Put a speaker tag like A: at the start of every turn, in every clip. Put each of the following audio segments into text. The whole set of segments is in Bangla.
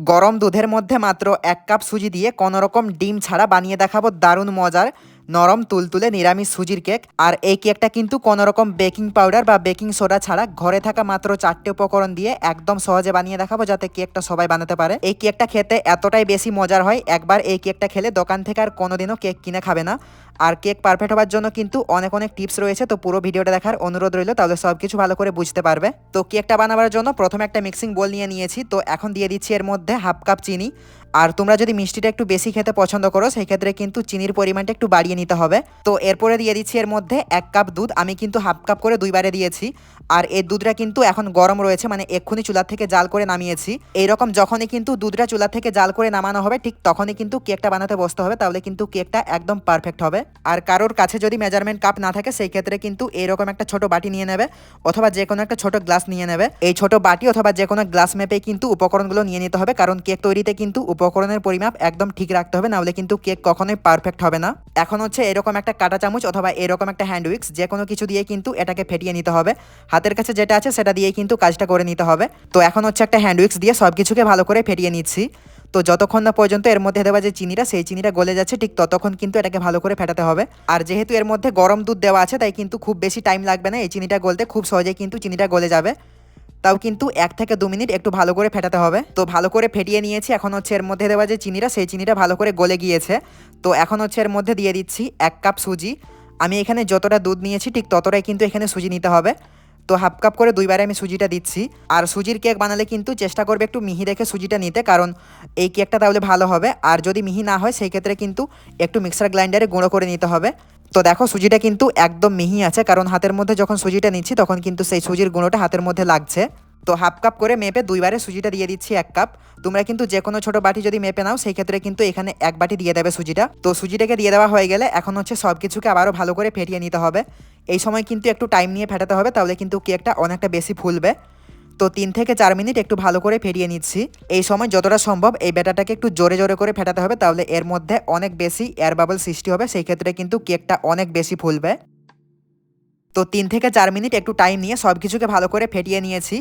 A: গরম দুধের মধ্যে মাত্র ১ কাপ সুজি দিয়ে কোনোরকম ডিম ছাড়া বানিয়ে দেখাবো দারুণ মজার নরম তুলতুলে নিরামিষ সুজির কেক। আর এই কেকটা কিন্তু কোনোরকম বেকিং পাউডার বা বেকিং সোডা ছাড়া ঘরে থাকা মাত্র 4টে উপকরণ দিয়ে একদম সহজে বানিয়ে দেখাবো, যাতে কেকটা সবাই বানাতে পারে। এই কেকটা খেতে এতটাই বেশি মজার হয়, একবার এই কেকটা খেলে দোকান থেকে আর কোনোদিনও কেক কিনে খাবে না। আর কেক পারফেক্ট হওয়ার জন্য কিন্তু অনেক অনেক টিপস রয়েছে, তো পুরো ভিডিওটা দেখার অনুরোধ রইল, তাহলে সবকিছু ভালো করে বুঝতে পারবে। তো কেকটা বানাবার জন্য প্রথমে একটা মিক্সিং বোল নিয়ে নিয়েছি, তো এখন দিয়ে দিচ্ছি এর মধ্যে হাফ কাপ চিনি। আর তোমরা যদি মিষ্টিটা একটু বেশি খেতে পছন্দ করো সেই ক্ষেত্রে কিন্তু চিনির পরিমাণটা একটু বাড়িয়ে নিতে হবে। তো এরপরে দিয়ে দিচ্ছি এর মধ্যে 1 কাপ দুধ, আমি কিন্তু হাফ কাপ করে দুইবারে দিয়েছি। আর এই দুধটা কিন্তু এখন গরম রয়েছে, মানে এক্ষুনি চুলা থেকে জাল করে নামিয়েছি। এইরকম যখনই কিন্তু দুধটা চুলা থেকে জাল করে নামানো হবে ঠিক তখনই কিন্তু কেকটা বানাতে বসতে হবে, তাহলে কিন্তু কেকটা একদম পারফেক্ট হবে। আর কারোর কাছে যদি মেজারমেন্ট কাপ না থাকে সেই ক্ষেত্রে কিন্তু এরকম একটা ছোট বাটি নিয়ে নেবে, অথবা যে কোনো একটা ছোট গ্লাস নিয়ে নেবে। এই ছোট বাটি অথবা যে কোনো গ্লাস মেপে কিন্তু উপকরণগুলো নিয়ে নিতে হবে, কারণ কেক তৈরিতে কিন্তু উপকরণের পরিমাপ একদম ঠিক রাখতে হবে, নাহলে কিন্তু কেক কখনোই পারফেক্ট হবে না। এখন হচ্ছে এরকম একটা কাঁটা চামচ অথবা এরকম একটা হ্যান্ড উইক্স, যে কোনো কিছু দিয়ে কিন্তু এটাকে ফেটিয়ে নিতে হবে। হাতের কাছে যেটা আছে সেটা দিয়ে কিন্তু কাজটা করে নিতে হবে। তো এখন হচ্ছে একটা হ্যান্ড উইক্স দিয়ে সবকিছুকে ভালো করে ফেটিয়ে নিচ্ছি। তো যতক্ষণ না পর্যন্ত এর মধ্যে দেওয়া যে চিনিটা সেই চিনিটা গলে যাচ্ছে ঠিক ততক্ষণ কিন্তু এটাকে ভালো করে ফেটাতে হবে। আর যেহেতু এর মধ্যে গরম দুধ দেওয়া আছে তাই কিন্তু খুব বেশি টাইম লাগবে না এই চিনিটা গলতে, খুব সহজেই কিন্তু চিনিটা গলে যাবে। তাও কিন্তু 1 থেকে 2 মিনিট একটু ভালো করে ফেটাতে হবে। তো ভালো করে ফেটিয়ে নিয়েছি, এখন হচ্ছে এর মধ্যে দেওয়া যে চিনিটা সেই চিনিটা ভালো করে গলে গিয়েছে। তো এখন হচ্ছে এর মধ্যে দিয়ে দিচ্ছি 1 কাপ সুজি। আমি এখানে যতটা দুধ নিয়েছি ঠিক ততটাই কিন্তু এখানে সুজি নিতে হবে। তো হাফ কাপ করে দুইবারে আমি সুজিটা দিচ্ছি। আর সুজির কেক বানালে কিন্তু চেষ্টা করবে একটু মিহি রেখে সুজিটা নিতে, কারণ এই কেকটা তাহলে ভালো হবে। আর যদি মিহি না হয় সেই ক্ষেত্রে কিন্তু একটু মিক্সার গ্রাইন্ডারে গুঁড়ো করে নিতে হবে। তো দেখো সুজিটা কিন্তু একদম মিহি আছে, কারণ হাতের মধ্যে যখন সুজিটা নিচ্ছি তখন কিন্তু সেই সুজির গুঁড়োটা হাতের মধ্যে লাগছে। তো হাফ কাপ করে মেপে দুইবারে সুজিটা দিয়ে দিচ্ছি 1 কাপ। তোমরা কিন্তু যে কোনো ছোট বাটি যদি মেপে নাও সেই ক্ষেত্রে কিন্তু এখানে 1 বাটি দিয়ে দেবে সুজিটা। তো সুজিটাকে দিয়ে দেওয়া হয়ে গেলে এখন হচ্ছে সব কিছুকে আবারও ভালো করে ফেটিয়ে নিতে হবে। এই সময় কিন্তু একটু টাইম নিয়ে ফেটাতে হবে, তাহলে কিন্তু কেকটা অনেকটা বেশি ফুলবে। তো 3 থেকে 4 মিনিট একটু ভালো করে ফেটিয়ে নিচ্ছি। এই সময় যতটা সম্ভব এই ব্যাটারটাকে একটু জোরে জোরে করে ফেটাতে হবে, তাহলে এর মধ্যে অনেক বেশি এয়ার বাবল সৃষ্টি হবে, সেই ক্ষেত্রে কিন্তু কেকটা অনেক বেশি ফুলবে। তো 3 থেকে 4 মিনিট একটু টাইম নিয়ে সব কিছুকে ভালো করে ফেটিয়ে নিয়েছি।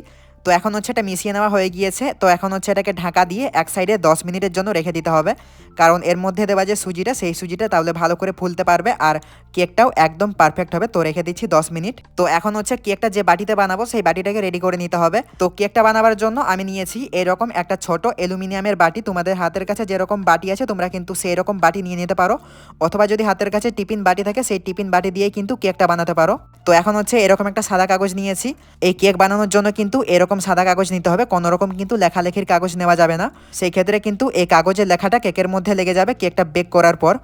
A: তো এখন হচ্ছে এটা মিশিয়ে নেওয়া হয়ে গিয়েছে। তো এখন হচ্ছে এটাকে ঢাকা দিয়ে এক সাইডে 10 মিনিটের জন্য রেখে দিতে হবে, কারণ এর মধ্যে দেওয়া যে সুজিটা সেই সুজিটা তাহলে ভালো করে ফুলতে পারবে আর কেকটাও একদম পারফেক্ট হবে। তো রেখে দিচ্ছি 10 মিনিট। তো এখন হচ্ছে কেকটা যে বাটিতে বানাবো সেই বাটিটাকে রেডি করে নিতে হবে। তো কেকটা বানাবার জন্য আমি নিয়েছি এরকম একটা ছোট অ্যালুমিনিয়ামের বাটি। তোমাদের হাতের কাছে যেরকম বাটি আছে তোমরা কিন্তু সেই রকম বাটি নিয়ে নিতে পারো, অথবা যদি হাতের কাছে টিফিন বাটি থাকে সেই টিফিন বাটি দিয়েই কিন্তু কেকটা বানাতে পারো। তো এখন হচ্ছে এরকম একটা সাদা কাগজ নিয়েছি। এই কেক বানানোর জন্য কিন্তু এরকম সাদা কাগজ নিতে হবে, কোনো রকম কিন্তু লেখালেখির কাগজ নেওয়া যাবে না। সেই ক্ষেত্রে কিন্তু এই কাগজের লেখাটা কেকের মধ্যে লেগে যাবে কেকটা বেক করার পর।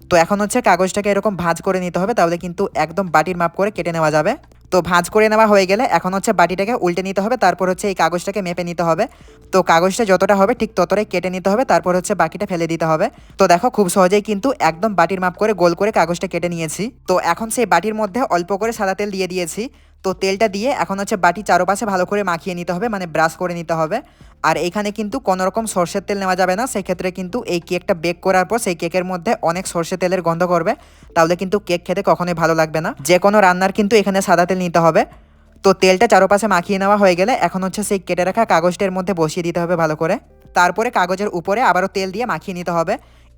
A: তো এখন হচ্ছে কাগজটাকে এরকম ভাঁজ করে নিতে হবে, তাহলে কিন্তু একদম বাটির মাপ করে কেটে নেওয়া যাবে। তো ভাঁজ করে নেওয়া হয়ে গেলে এখন হচ্ছে বাটিটাকে উল্টে নিতে হবে, তারপর হচ্ছে এই কাগজটাকে মেপে নিতে হবে। তো কাগজটা যতটা হবে ঠিক ততটাই কেটে নিতে হবে, তারপর হচ্ছে বাকিটা ফেলে দিতে হবে। তো দেখো খুব সহজেই কিন্তু একদম বাটির মাপ করে গোল করে কাগজটা কেটে নিয়েছি। তো এখন সেই বাটির মধ্যে অল্প করে সাদা তেল দিয়ে দিয়েছি। তো তেলটা দিয়ে এখন হচ্ছে বাটি চারপাশে ভালো করে মাখিয়ে নিতে হবে, মানে ব্রাশ করে নিতে হবে। আর এখানে কিন্তু কোনো রকম সর্ষের তেল নেওয়া যাবে না, সেক্ষেত্রে কিন্তু এই কেকটা বেক করার পর সেই কেকের মধ্যে অনেক সর্ষে তেলের গন্ধ করবে, তাহলে কিন্তু কেক খেতে কখনোই ভালো লাগবে না। যে কোনো রান্নার কিন্তু এখানে সাদা তেল নিতে হবে। তো তেলটা চারপাশে মাখিয়ে নেওয়া হয়ে গেলে এখন হচ্ছে সেই কেটে রাখা কাগজটার মধ্যে বসিয়ে দিতে হবে ভালো করে। তারপরে কাগজের উপরে আবারও তেল দিয়ে মাখিয়ে নিতে হবে।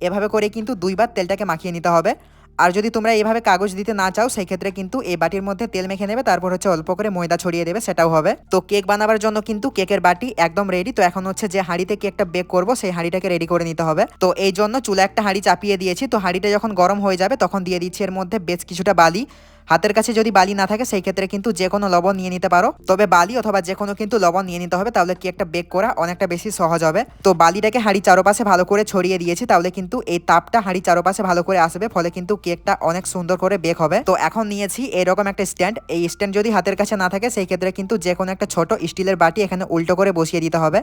A: এভাবে করে কিন্তু দুইবার তেলটাকে মাখিয়ে নিতে হবে। আর যদি তোমরা এইভাবে কাগজ দিতে না চাও সেই ক্ষেত্রে কিন্তু এই বাটির মধ্যে তেল মেখে নেবে, তারপর হচ্ছে অল্প করে ময়দা ছড়িয়ে দেবে, সেটাও হবে। তো কেক বানাবার জন্য কিন্তু কেকের বাটি একদম রেডি। তো এখন হচ্ছে যে হাঁড়িতে কেকটা বেক করব সেই হাঁড়িটাকে রেডি করে নিতে হবে। তো এই জন্য চুলা একটা হাঁড়ি চাপিয়ে দিয়েছি। তো হাঁড়িটা যখন গরম হয়ে যাবে তখন দিয়ে দিচ্ছি এর মধ্যে বেশ কিছুটা বালি। হাতের কাছে যদি বালি না থাকে সেই ক্ষেত্রে কিন্তু যে কোনো লবণ নিয়ে নিতে পারো, তবে বালি অথবা যে কোনো কিন্তু লবণ নিয়ে নিতে হবে, তাহলে কেকটা বেক করা অনেকটা বেশি সহজ হবে। তো বালিটাকে হাঁড়ি চারপাশে ভালো করে ছড়িয়ে দিয়েছি, তাহলে কিন্তু এই তাপটা হাঁড়ি চারপাশে ভালো করে আসবে, ফলে কিন্তু কেকটা অনেক সুন্দর করে বেক হবে। তো এখন নিয়েছি এরকম একটা স্ট্যান্ড। এই স্ট্যান্ড যদি হাতের কাছে না থাকে সেই ক্ষেত্রে কিন্তু যে কোনো একটা ছোট স্টিলের বাটি এখানে উল্টো করে বসিয়ে দিতে হবে,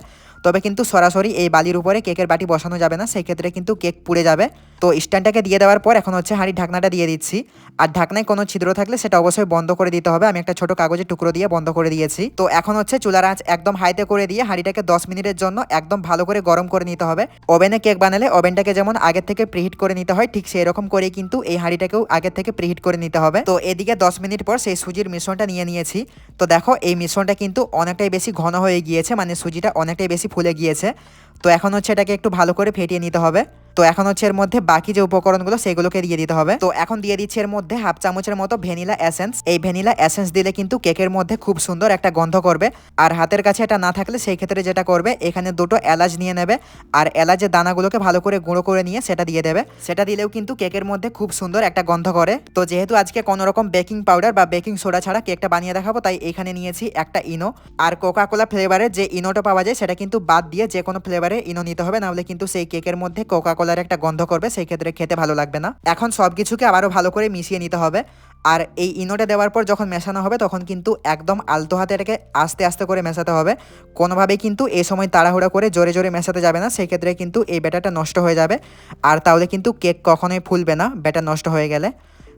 A: তবে কিন্তু সরাসরি এই বালির উপরে কেকের বাটি বসানো যাবে না, সেই ক্ষেত্রে কিন্তু কেক পুড়ে যাবে। তো স্ট্যান্ডটাকে দিয়ে দেওয়ার পর এখন হচ্ছে হাঁড়ির ঢাকনাটা দিয়ে দিচ্ছি। আর ঢাকনায় কোনো ছিদ্র থাকলে সেটা অবশ্যই বন্ধ করে দিতে হবে। আমি একটা ছোট কাগজের টুকরো দিয়ে বন্ধ করে দিয়েছি। তো এখন হচ্ছে চুলার আঁচ একদম হাইতে করে দিয়ে হাঁড়িটাকে 10 মিনিটের জন্য একদম ভালো করে গরম করে নিতে হবে। ওভেনে কেক বানালে ওভেনটাকে যেমন আগে থেকে প্রিহিট করে নিতে হয়, ঠিক সেই রকম করেই কিন্তু এই হাঁড়িটাকেও আগে থেকে প্রিহিট করে নিতে হবে। তো এদিকে 10 মিনিট পর সেই সুজির মিশ্রণটা নিয়ে নিয়েছি। তো দেখো এই মিশ্রণটা কিন্তু অনেকটাই বেশি ঘন হয়ে গিয়েছে, মানে সুজিটা অনেকটাই বেশি ফুলে গিয়েছে। তো এখন হচ্ছে এটাকে একটু ভালো করে ফেটিয়ে নিতে হবে। তো এখন হচ্ছে এর মধ্যে বাকি যে উপকরণগুলো সেগুলোকে দিয়ে দিতে হবে। তো এখন দিয়ে দিচ্ছি এর মধ্যে হাফ চামচের মতো ভ্যানিলা এসেন্স। এই ভ্যানিলা এসেন্স দিলে কিন্তু কেকের মধ্যে খুব সুন্দর একটা গন্ধ করবে। আর হাতের কাছে এটা না থাকলে সেই ক্ষেত্রে যেটা করবে, এখানে দুটো এলাচ নিয়ে নেবে আর এলাচের দানাগুলোকে ভালো করে গুঁড়ো করে নিয়ে সেটা দিয়ে দেবে। সেটা দিলেও কিন্তু কেকের মধ্যে খুব সুন্দর একটা গন্ধ করে। তো যেহেতু আজকে কোনো রকম বেকিং পাউডার বা বেকিং সোডা ছাড়া কেকটা বানিয়ে দেখাবো, তাই এখানে নিয়েছি একটা ইনো। আর কোকা কোলা ফ্লেভারের যে ইনোটা পাওয়া যায় সেটা কিন্তু বাদ দিয়ে যে কোনো ফ্লেভারের ইনো নিতে হবে, নাহলে কিন্তু সেই কেকের মধ্যে কোকা কোলার একটা গন্ধ করবে, সেই ক্ষেত্রে খেতে ভালো লাগবে না। এখন সব কিছুকে আবারও ভালো করে মিশিয়ে নিতে হবে। আর এই ইনোটা দেওয়ার পর যখন মেশানো হবে তখন কিন্তু একদম আলতো হাতে এটাকে আস্তে আস্তে করে মেশাতে হবে। কোনোভাবেই কিন্তু এই সময় তাড়াহুড়া করে জোরে জোরে মেশাতে যাবে না, সেই ক্ষেত্রে কিন্তু এই ব্যাটারটা নষ্ট হয়ে যাবে। আর তাহলে কিন্তু কেক কখনোই ফুলবে না ব্যাটার নষ্ট হয়ে গেলে।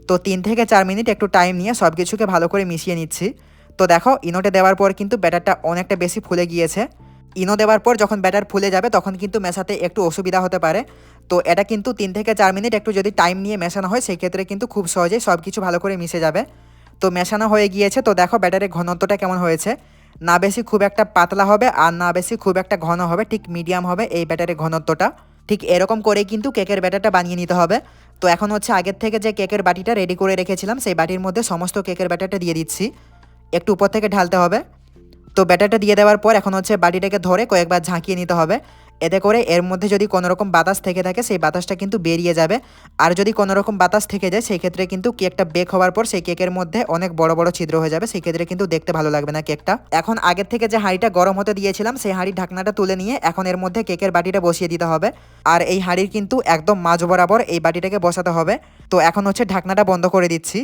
A: তো 3 থেকে 4 মিনিট একটু টাইম নিয়ে সব কিছুকে ভালো করে মিশিয়ে নিচ্ছি। তো দেখো ইনোটা দেওয়ার পর কিন্তু ব্যাটারটা অনেকটা বেশি ফুলে গিয়েছে। ইনো দেওয়ার পর যখন ব্যাটার ফুলে যাবে তখন কিন্তু মেশাতে একটু অসুবিধা হতে পারে। তো এটা কিন্তু 3 থেকে 4 মিনিট একটু যদি টাইম নিয়ে মেশানো হয় সেই ক্ষেত্রে কিন্তু খুব সহজেই সব কিছু ভালো করে মিশে যাবে। তো মেশানো হয়ে গিয়েছে। তো দেখো ব্যাটারের ঘনত্বটা কেমন হয়েছে, না বেশি খুব একটা পাতলা হবে আর না বেশি খুব একটা ঘন হবে, ঠিক মিডিয়াম হবে এই ব্যাটারের ঘনত্বটা। ঠিক এরকম করেই কিন্তু কেকের ব্যাটারটা বানিয়ে নিতে হবে। তো এখন হচ্ছে আগের থেকে যে কেকের বাটিটা রেডি করে রেখেছিলাম সেই বাটির মধ্যে সমস্ত কেকের ব্যাটারটা দিয়ে দিচ্ছি। একটু উপর থেকে ঢালতে হবে। তো ব্যাটারটা দিয়ে দেওয়ার পর এখন হচ্ছে বাটিটাকে ধরে কয়েকবার ঝাঁকিয়ে নিতে হবে। এতে করে এর মধ্যে যদি কোনো রকম বাতাস থেকে থাকে সেই বাতাসটা কিন্তু বেরিয়ে যাবে। আর যদি কোনো রকম বাতাস থেকে যায় সেই ক্ষেত্রে কিন্তু কেকটা বেক হওয়ার পর সেই কেকের মধ্যে অনেক বড় বড় ছিদ্র হয়ে যাবে, সেই ক্ষেত্রে কিন্তু দেখতে ভালো লাগবে না কেকটা। এখন আগের থেকে যে হাঁড়িটা গরম হতে দিয়েছিলাম সেই হাঁড়ির ঢাকনাটা তুলে নিয়ে এখন এর মধ্যে কেকের বাটিটা বসিয়ে দিতে হবে। আর এই হাঁড়ির কিন্তু একদম মাঝ বরাবর এই বাটিটাকে বসাতে হবে। তো এখন হচ্ছে ঢাকনাটা বন্ধ করে দিচ্ছি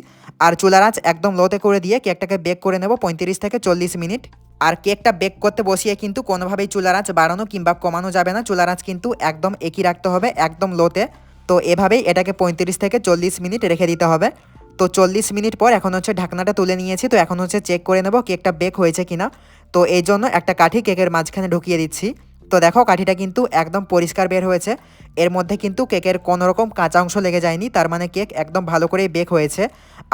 A: আর চুলার আঁচ একদম লোতে করে দিয়ে কেকটাকে বেক করে নেব 35 থেকে 40 মিনিট। আর কেকটা বেক করতে বসিয়ে কিন্তু কোনোভাবেই চুলার আঁচ বাড়ানো কিংবা কমানো যাবে না, চুলার আঁচ কিন্তু একদম একই রাখতে হবে, একদম লোতে। তো এভাবেই এটাকে 35 থেকে 40 মিনিট রেখে দিতে হবে। তো 40 মিনিট পর এখন হচ্ছে ঢাকনাটা তুলে নিয়েছি। তো এখন হচ্ছে চেক করে নেব কেকটা বেক হয়েছে কিনা। তো এই জন্য একটা কাঠি কেকের মাঝখানে ঢুকিয়ে দিচ্ছি। তো দেখো কাঠিটা কিন্তু একদম পরিষ্কার বের হয়েছে, এর মধ্যে কিন্তু কেকের কোনো রকম কাঁচা অংশ লেগে যায়নি, তার মানে কেক একদম ভালো করেই বেক হয়েছে।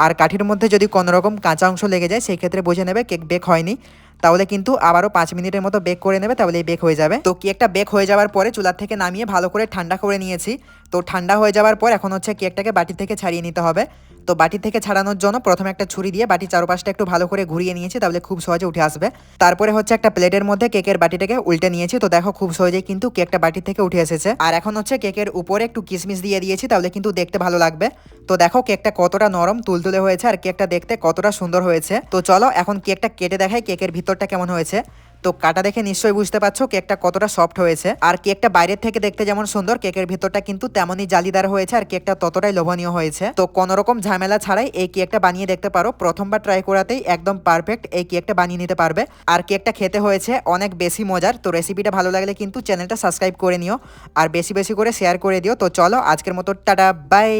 A: আর কাঠির মধ্যে যদি কোনো রকম কাঁচা অংশ লেগে যায় সেই ক্ষেত্রে বুঝে নেবে কেক বেক হয়নি। তাহলে কিন্তু আবারও 5 মিনিটের মতো বেক করে নেবে, তাহলেই বেক হয়ে যাবে। তো কেকটা বেক হয়ে যাওয়ার পরে চুলার থেকে নামিয়ে ভালো করে ঠান্ডা করে নিয়েছি। তো ঠান্ডা হয়ে যাওয়ার পর এখন হচ্ছে কেকটাকে বাটি থেকে ছাড়িয়ে নিতে হবে। তো বাটি থেকে ছাড়ানোর জন্য প্রথমে একটা ছুরি দিয়ে বাটি চারপাশটা একটু ভালো করে ঘুরিয়ে নিয়েছি, তাহলে খুব সহজে উঠে আসবে। তারপরে হচ্ছে একটা প্লেটের মধ্যে কেকের বাটিটাকে উল্টে নিয়েছি। তো দেখো খুব সহজেই কিন্তু কেকটা বাটি থেকে উঠে এসেছে। আর এখন হচ্ছে কেকের উপরে একটু কিশমিশ দিয়ে দিয়েছি, তাহলে কিন্তু দেখতে ভালো লাগবে। তো দেখো কেকটা কতটা নরম তুলতুলে হয়েছে আর কেকটা দেখতে কতটা সুন্দর হয়েছে। তো চলো এখন কেকটা কেটে দেখাই কেকের ভিতরটা কেমন হয়েছে। তো কাটা দেখে নিশ্চয়ই বুঝতে পারছো কেকটা কতটা সফট হয়েছে। আর কেকটা বাইরের থেকে দেখতে যেমন সুন্দর, কেকের ভিতরটা কিন্তু তেমনই জালিদার হয়েছে আর কেকটা ততটাই লোভনীয় হয়েছে। তো কোনো রকম ঝামেলা ছাড়াই এই কেকটা বানিয়ে দেখতে পারো, প্রথমবার ট্রাই করাতেই একদম পারফেক্ট এই কেকটা বানিয়ে নিতে পারবে। আর কেকটা খেতে হয়েছে অনেক বেশি মজার। তো রেসিপিটা ভালো লাগলে কিন্তু চ্যানেলটা সাবস্ক্রাইব করে নিও আর বেশি বেশি করে শেয়ার করে দিও। তো চলো আজকের মতো টাটা বাই।